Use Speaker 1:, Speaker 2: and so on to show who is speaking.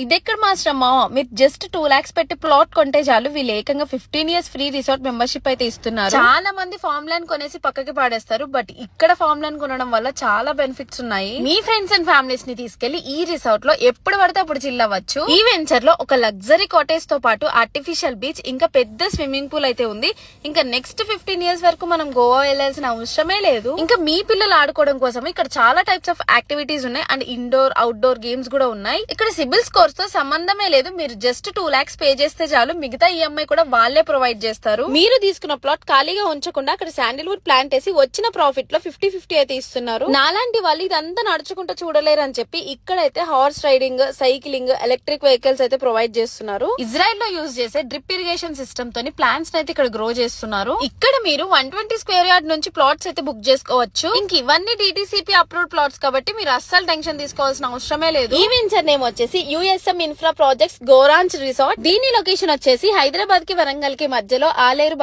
Speaker 1: ఇదెక్కడ మాస్టర్ మావా, మీరు జస్ట్ 2 lakhs పెట్టి ప్లాట్ కొంటే చాలు, వీళ్ళు ఏకంగా 15 years ఫ్రీ రిసార్ట్ మెంబర్షిప్ అయితే ఇస్తున్నారు. చాలా మంది ఫార్మ్ ల్యాండ్ కొనేసి పక్కకి పాడేస్తారు, బట్ ఇక్కడ ఫార్మ్ ల్యాండ్ కొనడం వల్ల చాలా బెనిఫిట్స్ ఉన్నాయి. మీ ఫ్రెండ్స్ అండ్ ఫ్యామిలీస్ ని తీసుకెళ్లి ఈ రిసార్ట్ లో ఎప్పుడు పడితే అప్పుడు చిల్ అవ్వచ్చు. ఈ వెంచర్ లో ఒక లగ్జరీ కాటేజ్ తో పాటు ఆర్టిఫిషియల్ బీచ్, ఇంకా పెద్ద స్విమ్మింగ్ పూల్ అయితే ఉంది. ఇంకా నెక్స్ట్ 15 years వరకు మనం గోవా వెళ్లాల్సిన అవసరమే లేదు. ఇంకా మీ పిల్లలు ఆడుకోవడం కోసం ఇక్కడ చాలా టైప్స్ ఆఫ్ యాక్టివిటీస్ ఉన్నాయి, అండ్ ఇండోర్ అవుట్డోర్ గేమ్స్ కూడా ఉన్నాయి. ఇక్కడ సిబిల్ స్కోర్ తో సంబంధమే లేదు, మీరు జస్ట్ 2 lakhs పే చేస్తే చాలు, మిగతా ఈఎంఐ కూడా వాళ్ళే ప్రొవైడ్ చేస్తారు. మీరు తీసుకున్న ప్లాట్ ఖాళీగా ఉంచకుండా అక్కడ శాండిల్వుడ్ ప్లాంట్ వేసి వచ్చిన ప్రాఫిట్ లో 50-50 అయితే ఇస్తున్నారు. నాలాంటి వాళ్ళు ఇదంతా నడుచుకుంటూ చూడలేరు అని చెప్పి ఇక్కడైతే horse riding, cycling, electric vehicles అయితే ప్రొవైడ్ చేస్తున్నారు. ఇజ్రాయెల్ లో యూజ్ చేసే డ్రిప్ ఇరిగేషన్ సిస్టమ్ తోని ప్లాంట్స్ అయితే ఇక్కడ గ్రో చేస్తున్నారు. ఇక్కడ మీరు 120 square yard నుంచి ప్లాట్స్ అయితే బుక్ చేసుకోవచ్చు. ఇంక ఇవన్నీ డిటిసిపి అప్రూవ్డ్ ప్లాట్స్ కాబట్టి మీరు అస్సలు టెన్షన్ తీసుకోవాల్సిన అవసరమే లేదు. ఈ వెంచర్ నేమ్ వచ్చేసి యుఎస్ఎం ఇన్ఫ్రా ప్రాజెక్ట్స్ గోరాంచ్ రిసార్ట్. దీని లొకేషన్ వచ్చేసి హైదరాబాద్ కి వరంగల్ కి మధ్యలో ఆలేరు